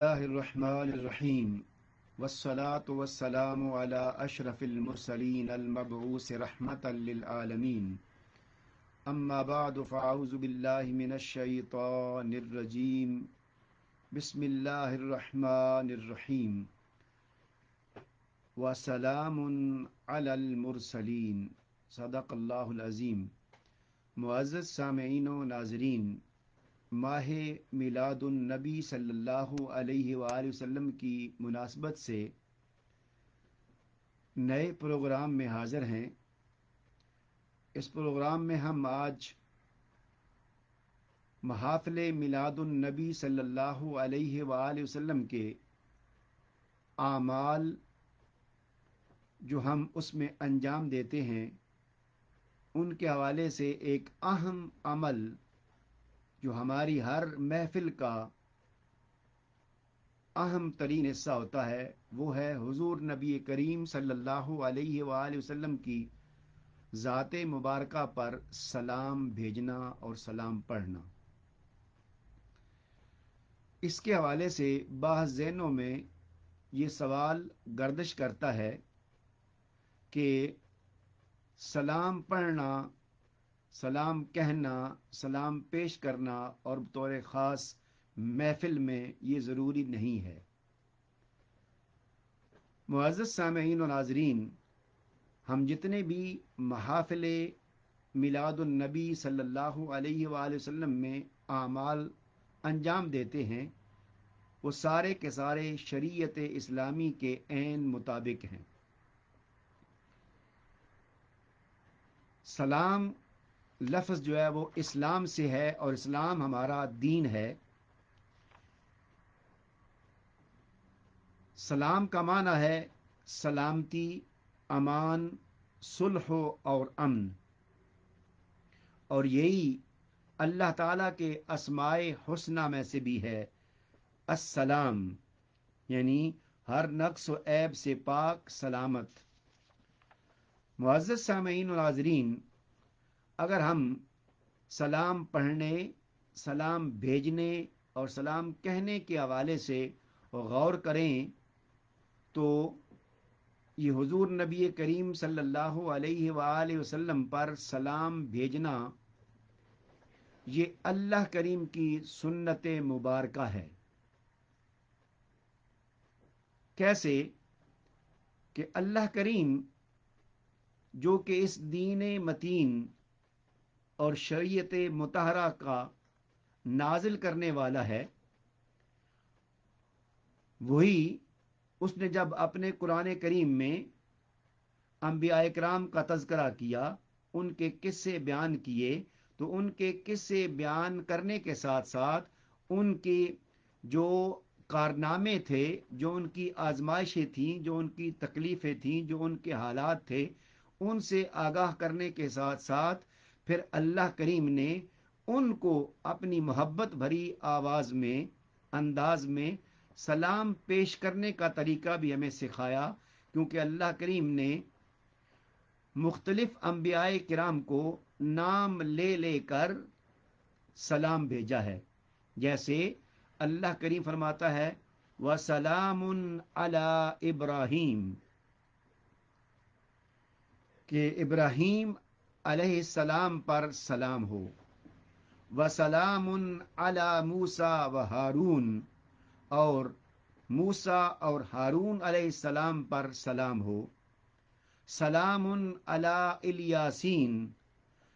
الله الرحمن الرحيم والصلاة والسلام على أشرف المرسلين المبعوث رحمة للعالمين أما بعد فأعوذ بالله من الشيطان الرجيم بسم الله الرحمن الرحيم وسلام على المرسلين صدق اللہ العظیم۔ معزز سامعین و ناظرین، ماہ میلاد النبی صلی اللہ علیہ وآلہ وسلم کی مناسبت سے نئے پروگرام میں حاضر ہیں۔ اس پروگرام میں ہم آج محافل میلاد النبی صلی اللہ علیہ وآلہ وسلم کے اعمال جو ہم اس میں انجام دیتے ہیں ان کے حوالے سے ایک اہم عمل جو ہماری ہر محفل کا اہم ترین حصہ ہوتا ہے وہ ہے حضور نبی کریم صلی اللہ علیہ وآلہ وسلم کی ذات مبارکہ پر سلام بھیجنا اور سلام پڑھنا۔ اس کے حوالے سے بعض ذہنوں میں یہ سوال گردش کرتا ہے کہ سلام پڑھنا، سلام کہنا، سلام پیش کرنا اور بطور خاص محفل میں یہ ضروری نہیں ہے۔ معزز سامعین و ناظرین، ہم جتنے بھی محافل میلاد النبی صلی اللہ علیہ وآلہ وسلم میں اعمال انجام دیتے ہیں وہ سارے کے سارے شریعت اسلامی کے عین مطابق ہیں۔ سلام لفظ جو ہے وہ اسلام سے ہے اور اسلام ہمارا دین ہے۔ سلام کا معنی ہے سلامتی، امان، صلح اور امن، اور یہی اللہ تعالیٰ کے اسماء حسنہ میں سے بھی ہے السلام، یعنی ہر نقص و عیب سے پاک سلامت۔ معزز سامعین و ناظرین، اگر ہم سلام پڑھنے، سلام بھیجنے اور سلام کہنے کے حوالے سے غور کریں تو یہ حضور نبی کریم صلی اللہ علیہ وآلہ وسلم پر سلام بھیجنا یہ اللہ کریم کی سنت مبارکہ ہے۔ کیسے کہ اللہ کریم جو کہ اس دین متین اور شریعت مطہرہ کا نازل کرنے والا ہے، وہی اس نے جب اپنے قرآن کریم میں انبیاء کرام کا تذکرہ کیا، ان کے قصے بیان کیے، تو ان کے قصے بیان کرنے کے ساتھ ساتھ ان کے جو کارنامے تھے، جو ان کی آزمائشیں تھیں، جو ان کی تکلیفیں تھیں، جو ان کے حالات تھے، ان سے آگاہ کرنے کے ساتھ ساتھ پھر اللہ کریم نے ان کو اپنی محبت بھری آواز میں، انداز میں سلام پیش کرنے کا طریقہ بھی ہمیں سکھایا، کیونکہ اللہ کریم نے مختلف انبیاء کرام کو نام لے لے کر سلام بھیجا ہے۔ جیسے اللہ کریم فرماتا ہے وَسَلَامٌ عَلَىٰ إِبْرَاهِيمَ، کہ ابراہیم علیہ السلام پر سلام ہو۔ وَسَلَامٌ عَلَىٰ مُوسَىٰ وَهَارُونَ، اور موسیٰ اور ہارون علیہ السلام پر سلام ہو۔ سلام علی الیاسین،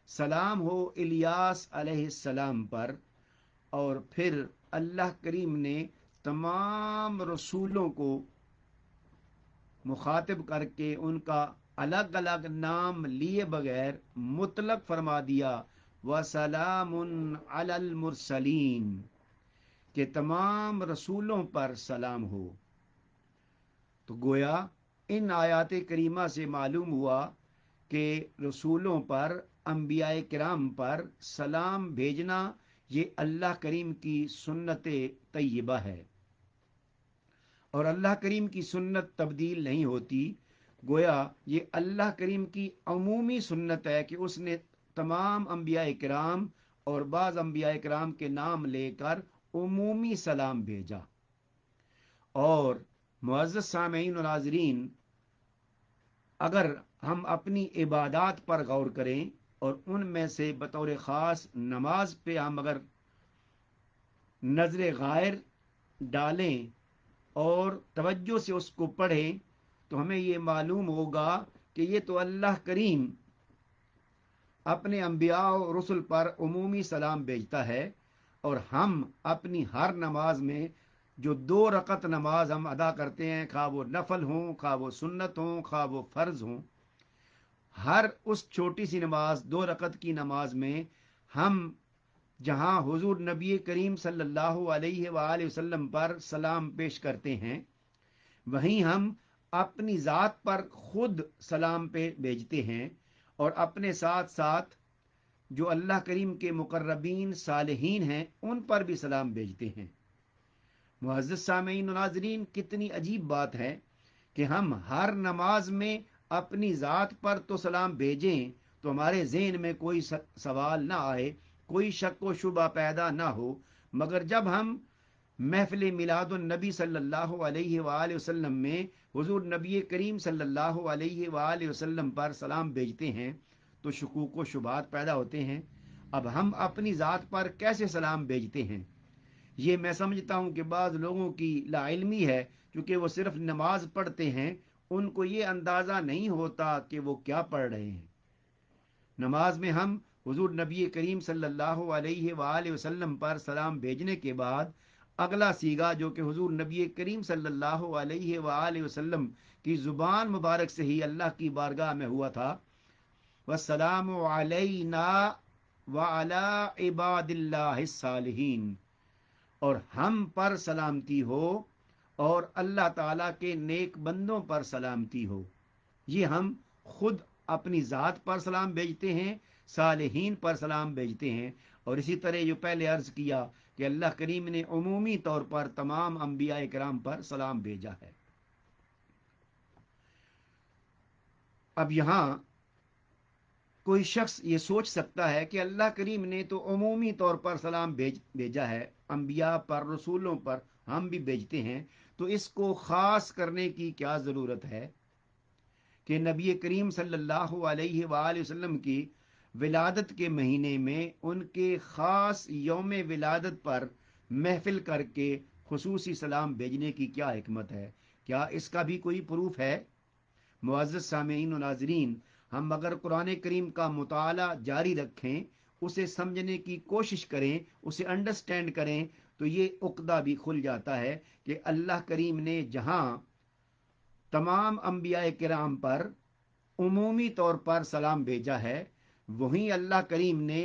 سلام ہو الیاس علیہ السلام پر۔ اور پھر اللہ کریم نے تمام رسولوں کو مخاطب کر کے ان کا الگ الگ نام لیے بغیر مطلق فرما دیا وَسَلَامٌ عَلَى الْمُرْسَلِينَ، کہ تمام رسولوں پر سلام ہو۔ تو گویا ان آیات کریمہ سے معلوم ہوا کہ رسولوں پر، انبیاء کرام پر سلام بھیجنا یہ اللہ کریم کی سنت طیبہ ہے، اور اللہ کریم کی سنت تبدیل نہیں ہوتی۔ گویا یہ اللہ کریم کی عمومی سنت ہے کہ اس نے تمام انبیاء کرام اور بعض انبیاء کرام کے نام لے کر عمومی سلام بھیجا۔ और मुअज़्ज़ज़ सामीईन और नाज़रीन, अगर हम अपनी इबादात पर गौर करें और उनमें से बतौर ख़ास नमाज पे हम अगर नजर गायर डालें और तवज्जो से उसको पढ़ें, तो हमें ये मालूम होगा कि ये तो अल्लाह करीम अपने अंबिया और रसूल पर उमूमी सलाम भेजता है, और हम अपनी हर नमाज में जो 2 रकत नमाज हम अदा करते हैं, खा वो नफल हों, खा वो सुन्नत हों, खा वो फ़र्ज हों, हर उस छोटी सी नमाज 2 रकत की नमाज में हम जहां हुजूर नबी करीम सल्लल्लाहु अलैहि वसल्लम पर सलाम पेश करते हैं, वहीं हम अपनी ज़ात पर खुद सलाम पे भेजते हैं, और अपने साथ साथ जो अल्लाह करीम के मुकर्रबीन सालिहीन हैं उन पर भी सलाम भेजते हैं। मुअज़्ज़ज़ सामीईन और नाज़रीन, कितनी अजीब बात है कि हम हर नमाज में अपनी ज़ात पर तो सलाम भेजें तो हमारे ज़हन में कोई सवाल ना आए, कोई शक व शुबा पैदा ना हो, मगर जब हम महफिल मिलादुन नबी सल्लल्लाहु अलैहि वसल्लम में हुजूर नबी करीम सल्लल्लाहु अलैहि वसल्लम पर सलाम भेजते हैं तो शकूक व शुबात पैदा होते हैं। अब हम अपनी ज़ात पर कैसे सलाम भेजते हैं? ये मैं समझता हूँ कि बाज़ लोगों की लाइल्मी है, क्योंकि वो सिर्फ नमाज पढ़ते हैं, उनको ये अंदाज़ा नहीं होता कि वो क्या पढ़ रहे हैं। नमाज में हम हुजूर नबी करीम सल्लल्लाहु अलैहि वसल्लम पर सलाम भेजने के बाद अगला सीगा, जो कि हुजूर नबी करीम सल्लल्लाहु अलैहि वसल्लम की ज़ुबान मुबारक से ही अल्लाह की बारगाह में हुआ था, वस्सलामु अलैना व अला इबादिल्लाहिस सालिहीन, और हम पर सलामती हो और अल्लाह ताला के नेक बंदों पर सलामती हो। ये हम खुद अपनी ज़ात पर सलाम भेजते हैं, सालिहीन पर सलाम भेजते हैं, और इसी तरह जो पहले अर्ज किया कि अल्लाह करीम ने उमूमी तौर पर तमाम अंबिया इकराम पर सलाम भेजा है। अब यहाँ कोई शख्स ये सोच सकता है कि अल्लाह करीम ने तो उमूमी तौर पर सलाम भेजा है, अंबिया पर, रसूलों पर हम भी भेजते हैं, तो इसको ख़ास करने की क्या ज़रूरत है कि नबी करीम सल्लल्लाहु अलैहि वसल्लम की विलादत के महीने में उनके ख़ास यौम विलादत पर महफिल करके खुसूसी सलाम भेजने की क्या हिकमत है? क्या इसका भी कोई प्रूफ है? मुअज़्ज़ज़ सामीईन व नाज़रीन, हम अगर कुरान करीम का मुताला जारी रखें, उसे समझने की कोशिश करें, उसे अंडरस्टैंड करें, तो ये उक्दा भी खुल जाता है कि अल्लाह करीम ने जहां तमाम अंबिया किराम पर उमूमी तौर पर सलाम भेजा है, वहीं अल्लाह करीम ने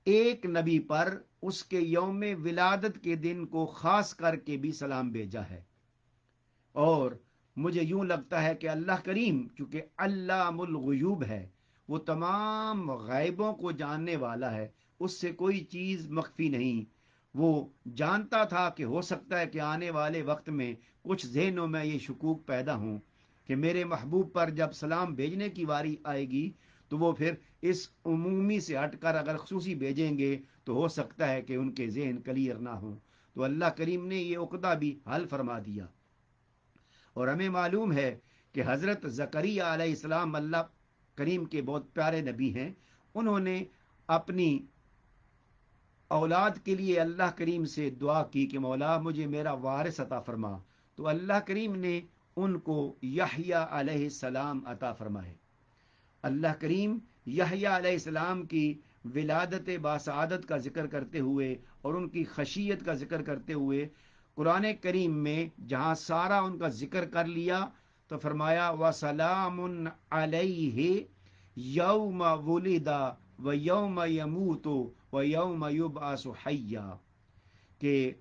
एक नबी पर उसके यौम विलादत के दिन को खास करके भी सलाम भेजा है। और मुझे यूं लगता है कि अल्लाह करीम चूंकि अल्लामुल गुयूब है, वो तमाम गैबों को जानने वाला है, उससे कोई चीज़ मख्फी नहीं। वो जानता था कि हो सकता है कि आने वाले वक्त में कुछ जहनों में ये शकूक पैदा हों कि मेरे महबूब पर जब सलाम भेजने की बारी आएगी तो वो फिर इस उमूमी से हटकर अगर खसूसी भेजेंगे तो हो सकता है कि उनके जहन क्लियर ना हो। तो अल्लाह करीम ने ये उक़दा भी हल फरमा दिया। और हमें मालूम है कि हज़रत ज़करिया अलैहिस्सलाम अल्लाह करीम के बहुत प्यारे नबी हैं। उन्होंने अपनी औलाद के लिए अल्लाह करीम से दुआ की कि मौला मुझे मेरा वारिस अता फरमा, तो अल्लाह करीम ने उनको यहया अलैहिस्सलाम अता फरमाए। अल्लाह करीम यहया अलैहिस्सलाम की विलादत बासआदत का जिक्र करते हुए और उनकी खशियत का जिक्र करते हुए कुरान करीम में जहाँ सारा उनका जिक्र कर लिया तो फरमाया वसलामुन अलैहि यौम वुलिदा व यौम यमूतु व यौम युबअसु हय्या, के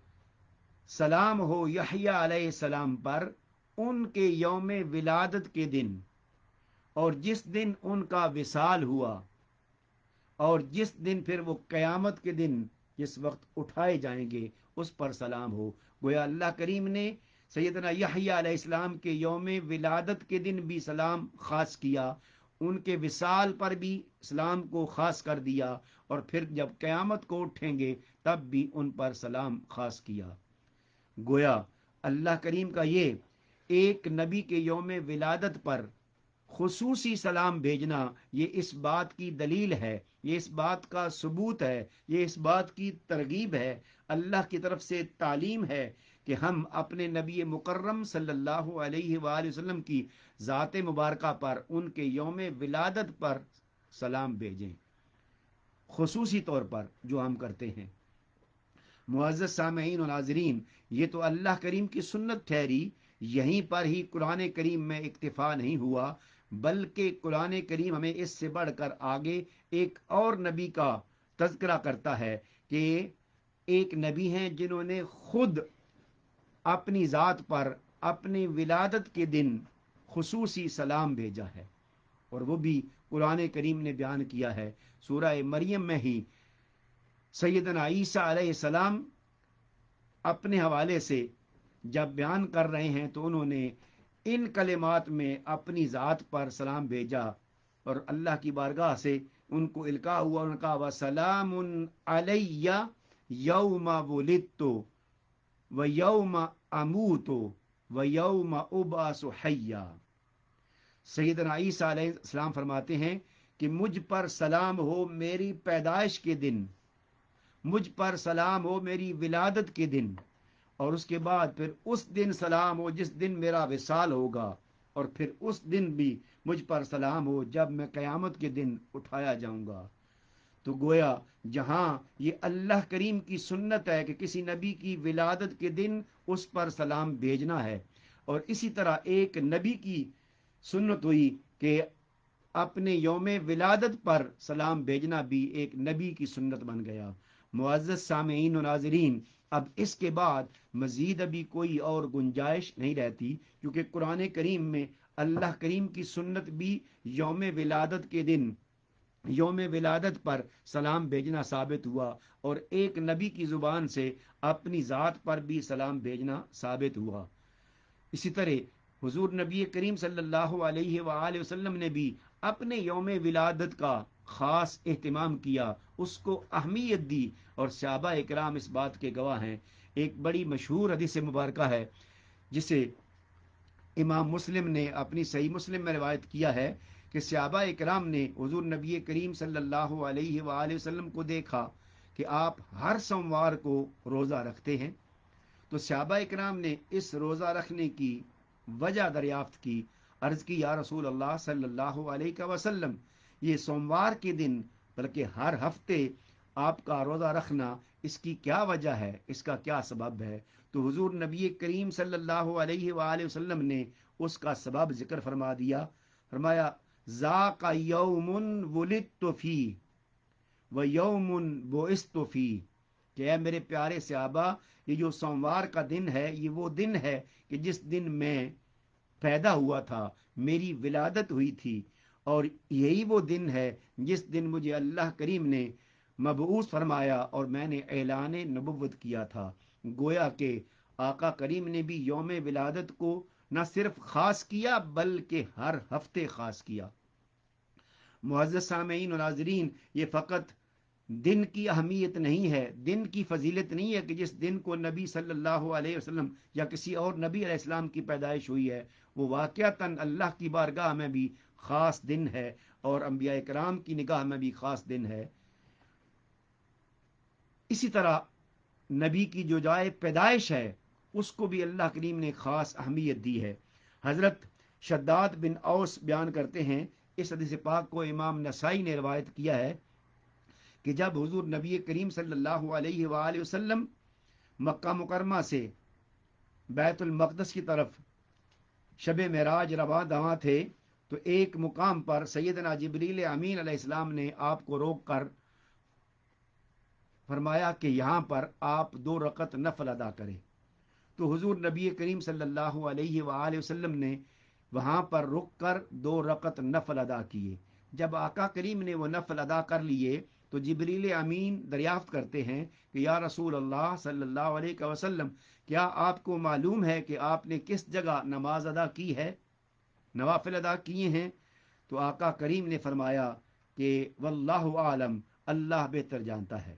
सलाम हो यहया अलैहिस्सलाम पर उनके यौम विलादत के दिन, और जिस दिन उनका विसाल हुआ, और जिस दिन फिर वो क़यामत के दिन जिस वक्त उठाए जाएंगे उस पर सलाम हो। गोया अल्लाह करीम ने सैयदना यहया अलैहिस्सलाम के यौम विलादत के दिन भी सलाम ख़ास किया, उनके विसाल पर भी सलाम को ख़ास कर दिया, और फिर जब क़यामत को उठेंगे तब भी उन पर सलाम ख़ास किया। گویا اللہ کریم کا یہ ایک نبی کے یوم ولادت پر خصوصی سلام بھیجنا، یہ اس بات کی دلیل ہے، یہ اس بات کا ثبوت ہے، یہ اس بات کی ترغیب ہے، اللہ کی طرف سے تعلیم ہے کہ ہم اپنے نبی مکرم صلی اللہ علیہ وآلہ وسلم کی ذات مبارکہ پر، ان کے یوم ولادت پر سلام بھیجیں، خصوصی طور پر جو ہم کرتے ہیں۔ معزز سامعین و ناظرین، یہ تو اللہ کریم کی سنت ٹھہری، یہیں پر ہی قرآن کریم میں اکتفا نہیں ہوا، بلکہ قرآن کریم ہمیں اس سے بڑھ کر آگے ایک اور نبی کا تذکرہ کرتا ہے کہ ایک نبی ہیں جنہوں نے خود اپنی ذات پر اپنی ولادت کے دن خصوصی سلام بھیجا ہے، اور وہ بھی قرآن کریم نے بیان کیا ہے۔ سورہ مریم میں ہی سیدنا عیسیٰ علیہ السلام اپنے حوالے سے جب بیان کر رہے ہیں تو انہوں نے ان کلمات میں اپنی ذات پر سلام بھیجا، اور اللہ کی بارگاہ سے ان کو القاء ہوا، ان کا وسلام علی یوم ولدت و یوم اموت و یوم ابعث حیا۔ سیدنا عیسیٰ علیہ السلام فرماتے ہیں کہ مجھ پر سلام ہو میری پیدائش کے دن، مجھ پر سلام ہو میری ولادت کے دن، اور اس کے بعد پھر اس دن سلام ہو جس دن میرا وصال ہوگا، اور پھر اس دن بھی مجھ پر سلام ہو جب میں قیامت کے دن اٹھایا جاؤں گا۔ تو گویا جہاں یہ اللہ کریم کی سنت ہے کہ کسی نبی کی ولادت کے دن اس پر سلام بھیجنا ہے، اور اسی طرح ایک نبی کی سنت ہوئی کہ اپنے یوم ولادت پر سلام بھیجنا بھی ایک نبی کی سنت بن گیا۔ معزز سامعین و ناظرین، اب اس کے بعد مزید ابھی کوئی اور گنجائش نہیں رہتی، کیونکہ قرآن کریم میں اللہ کریم کی سنت بھی یوم ولادت کے دن، یوم ولادت پر سلام بھیجنا ثابت ہوا، اور ایک نبی کی زبان سے اپنی ذات پر بھی سلام بھیجنا ثابت ہوا۔ اسی طرح حضور نبی کریم صلی اللہ علیہ وآلہ وسلم نے بھی اپنے یوم ولادت کا خاص اہتمام کیا، اس کو اہمیت دی، اور صحابہ اکرام اس بات کے گواہ ہیں۔ ایک بڑی مشہور حدیث مبارکہ ہے جسے امام مسلم نے اپنی صحیح مسلم میں روایت کیا ہے کہ صحابہ اکرام نے حضور نبی کریم صلی اللہ علیہ وآلہ وسلم کو دیکھا کہ آپ ہر سوموار کو روزہ رکھتے ہیں، تو صحابہ اکرام نے اس روزہ رکھنے کی وجہ دریافت کی، عرض کی یا رسول اللہ صلی اللہ علیہ وسلم، یہ سوموار کے دن بلکہ ہر ہفتے آپ کا روزہ رکھنا، اس کی کیا وجہ ہے، اس کا کیا سبب ہے؟ تو حضور نبی کریم صلی اللہ علیہ وآلہ وسلم نے اس کا سبب ذکر فرما دیا، فرمایا ذاک یوم ولدت فیہ و یوم بعثت فیہ، کہ اے میرے پیارے صحابہ، یہ جو سوموار کا دن ہے یہ وہ دن ہے کہ جس دن میں پیدا ہوا تھا، میری ولادت ہوئی تھی، اور یہی وہ دن ہے جس دن مجھے اللہ کریم نے مبعوث فرمایا اور میں نے اعلان نبوت کیا تھا۔ گویا کہ آقا کریم نے بھی یوم ولادت کو نہ صرف خاص کیا بلکہ ہر ہفتے خاص کیا۔ معزز سامعین و ناظرین، یہ فقط دن کی اہمیت نہیں ہے، دن کی فضیلت نہیں ہے کہ جس دن کو نبی صلی اللہ علیہ وسلم یا کسی اور نبی علیہ السلام کی پیدائش ہوئی ہے، وہ واقعتاً اللہ کی بارگاہ میں بھی خاص دن ہے، اور انبیاء کرام کی نگاہ میں بھی خاص دن ہے۔ اسی طرح نبی کی جو جائے پیدائش ہے اس کو بھی اللہ کریم نے خاص اہمیت دی ہے۔ حضرت شداد بن اوس بیان کرتے ہیں، اس حدیث پاک کو امام نسائی نے روایت کیا ہے کہ جب حضور نبی کریم صلی اللہ علیہ وآلہ وسلم مکہ مکرمہ سے بیت المقدس کی طرف شب معراج رواں دواں تھے، تو ایک مقام پر سیدنا جبریل امین علیہ السلام نے آپ کو روک کر فرمایا کہ یہاں پر آپ 2 رکعت نفل ادا کریں۔ تو حضور نبی کریم صلی اللہ علیہ وآلہ وسلم نے وہاں پر رک کر 2 رکعت نفل ادا کیے۔ جب آقا کریم نے وہ نفل ادا کر لیے تو جبریل امین دریافت کرتے ہیں کہ یا رسول اللہ صلی اللہ علیہ وسلم، کیا آپ کو معلوم ہے کہ آپ نے کس جگہ نماز ادا کی ہے، نوافل ادا کیے ہیں؟ تو آقا کریم نے فرمایا کہ واللہ عالم، اللہ بہتر جانتا ہے۔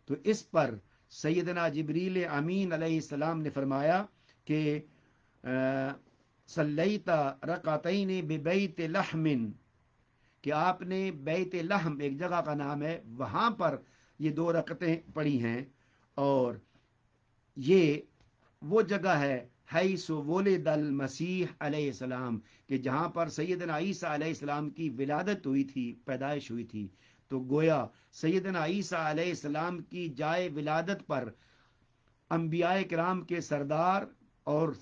تو اس پر सैयदना जिब्रील अमीन अलैहिस्सलाम ने फरमाया कि सल्लैता रकातैन बिबैत लहमिन, कि आपने बैत लहम, एक जगह का नाम है, वहां पर ये 2 रकतें पढ़ी हैं। और ये वो जगह है हैसु वुलिदल मसीह अलैहिस्सलाम, कि जहां पर सैयदना ईसा अलैहिस्सलाम की विलादत हुई थी, पैदाइश हुई थी। तो गोया सैयदना ईसा अलैहिस्सलाम की जाए विलादत पर अंबियाए किराम के सरदार और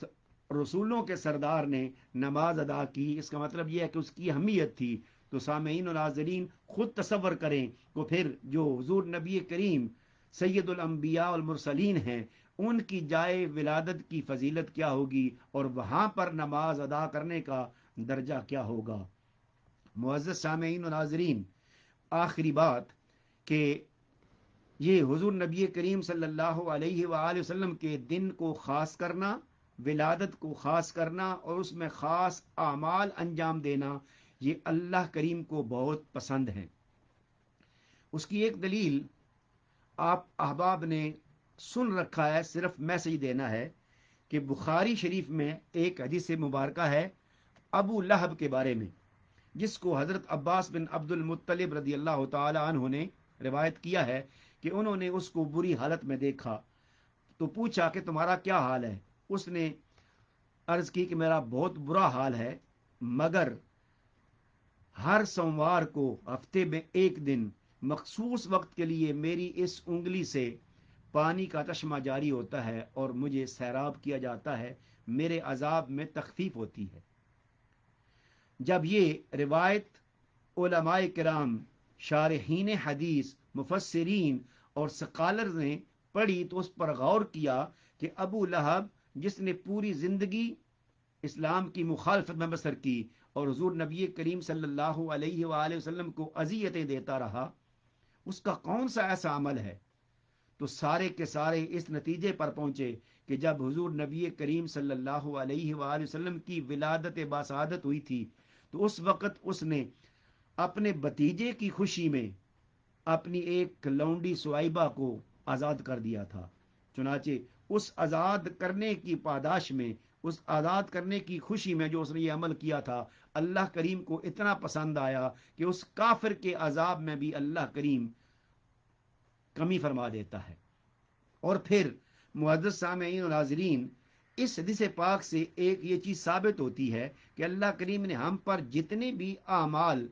रसूलों के सरदार ने नमाज अदा की। इसका मतलब यह है कि उसकी अहमियत थी। तो सामीन और नाज़रीन खुद तसव्वुर करें तो फिर जो हुजूर नबी करीम सैयदुल अंबिया वल मुरसलीन हैं, उनकी जाए विलादत की फजीलत क्या होगी, और वहां पर नमाज अदा करने का दर्जा क्या होगा। मुअज़्ज़ज़ सामीन और नाज़रीन, आखिरी बात कि ये हुजूर नबी करीम सल्लल्लाहु अलैहि वसल्लम के दिन को ख़ास करना, विलादत को ख़ास करना और उसमें ख़ास आमाल अंजाम देना, ये अल्लाह करीम को बहुत पसंद है। उसकी एक दलील आप अहबाब ने सुन रखा है, सिर्फ मैसेज देना है कि बुखारी शरीफ में एक हदीस मुबारका है अबू लहब के बारे में, जिसको हज़रत अब्बास बिन अब्दुल मुत्तलिब रदी अल्लाह तआला अन्हु ने रिवायत किया है कि उन्होंने उसको बुरी हालत में देखा। तो पूछा कि तुम्हारा क्या हाल है। उसने अर्ज की कि मेरा बहुत बुरा हाल है, मगर हर सोमवार को हफ्ते में एक दिन मखसूस वक्त के लिए मेरी इस उंगली से पानी का चश्मा जारी होता है और मुझे सैराब किया जाता है, मेरे अजाब में तखफीफ होती है। जब ये रिवायत उलमाए किराम, शारहीन हदीस, मुफस्सिरीन और स्कॉलर ने पढ़ी तो उस पर गौर किया कि अबू लहब, जिसने पूरी जिंदगी इस्लाम की मुखालफत में बसर की और हुजूर नबी करीम सल्लल्लाहु अलैहि वसल्लम को अजियतें देता रहा, उसका कौन सा ऐसा अमल है। तो सारे के सारे इस नतीजे पर पहुंचे कि जब हुजूर नबी करीम सल्लल्लाहु अलैहि वसल्लम की विलादत बासादत हुई थी, तो उस वक़्त उसने अपने भतीजे की खुशी में अपनी एक लौंडी सुआइबा को आज़ाद कर दिया था। चुनाचे उस आज़ाद करने की पादाश में, उस आज़ाद करने की खुशी में जो उसने ये अमल किया था, अल्लाह करीम को इतना पसंद आया कि उस काफिर के अजाब में भी अल्लाह करीम कमी फरमा देता है। और फिर मुअज़्ज़ज़ सामीन और नाज़रीन, इस हदीस पाक से एक ये चीज़ साबित होती है कि अल्लाह करीम ने हम पर जितने भी आमाल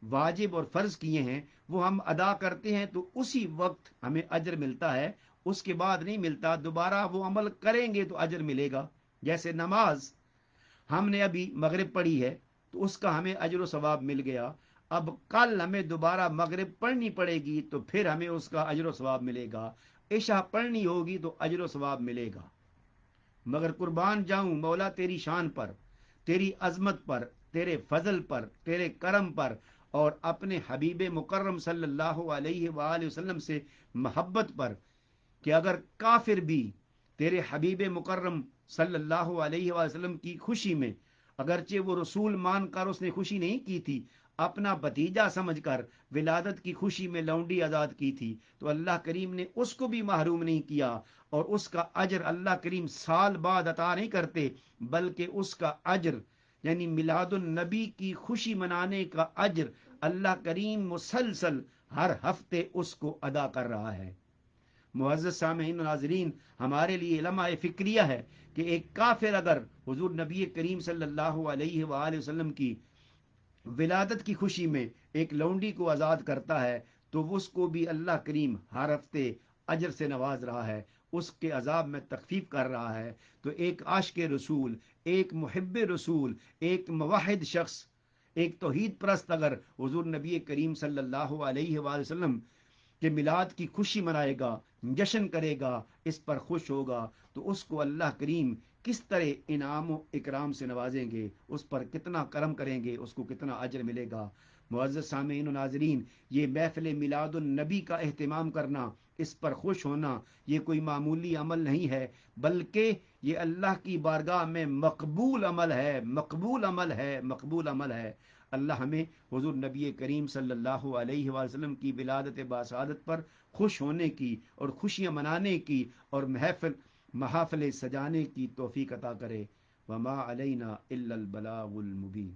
वाजिब और फ़र्ज किए हैं वो हम अदा करते हैं तो उसी वक्त हमें अजर मिलता है, उसके बाद नहीं मिलता। दोबारा वो अमल करेंगे तो अजर मिलेगा। जैसे नमाज हमने अभी मगरिब पढ़ी है तो उसका हमें अजर सवाब मिल गया, अब कल हमें दोबारा मगरिब पढ़नी पड़ेगी तो फिर हमें उसका अजर सवाब मिलेगा, इशा पढ़नी होगी तो अजर सवाब मिलेगा। मगर कुर्बान जाऊं मौला तेरी शान पर, तेरी अजमत पर, तेरे फजल पर, तेरे करम पर और अपने हबीब मुकर्रम सल्लल्लाहु अलैहि वसल्लम से मोहब्बत पर, कि अगर काफिर भी तेरे हबीब मुकर्रम सल्लल्लाहु अलैहि वसल्लम की खुशी में, अगरचे वो रसूल मानकर उसने खुशी नहीं की थी, अपना भतीजा समझकर विलादत की खुशी में लौंडी आज़ाद की थी, तो अल्लाह करीम ने उसको भी महरूम नहीं किया। और उसका अजर अल्लाह करीम साल बाद अता नहीं करते, बल्कि उसका अजर यानी मिलादुन नबी की खुशी मनाने का अजर अल्लाह करीम मुसलसल हर हफ्ते उसको अदा कर रहा है। मुअज़्ज़ज़ सामीन नाज़रीन, हमारे लिए लम्हा फ़िक्रिया है कि एक काफिर अगर हुजूर नबी करीम सल्लल्लाहु अलैहि वसल्लम की विलादत की खुशी में एक लौंडी को आज़ाद करता है तो उसको भी अल्लाह करीम हर हफ्ते अजर से नवाज रहा है, उसके अजाब में तखफीफ कर रहा है। तो एक आशिक रसूल, एक मुहिब रसूल, एक मुवहिद शख्स, एक तौहीद परस्त अगर हुजूर नबी करीम सल्लल्लाहु अलैहि वसल्लम के मिलाद की खुशी मनाएगा, जश्न करेगा, इस पर खुश होगा, तो उसको अल्लाह करीम किस तरह इनाम इकराम से नवाजेंगे, उस पर कितना करम करेंगे, उसको कितना अजर मिलेगा। मुअज़्ज़ज़ सामीन व नाज़रीन, ये महफ़िल मिलादुन नबी का एहतमाम करना, इस पर खुश होना, ये कोई मामूली अमल नहीं है, बल्कि ये अल्लाह की बारगाह में मकबूल अमल है, मकबूल अमल है, मकबूल अमल है। اللہ ہمیں حضور نبی کریم صلی اللہ علیہ وسلم کی ولادت باسعادت پر خوش ہونے کی اور خوشیاں منانے کی اور محافل سجانے کی توفیق عطا کرے. وما علینا الا البلاغ المبین.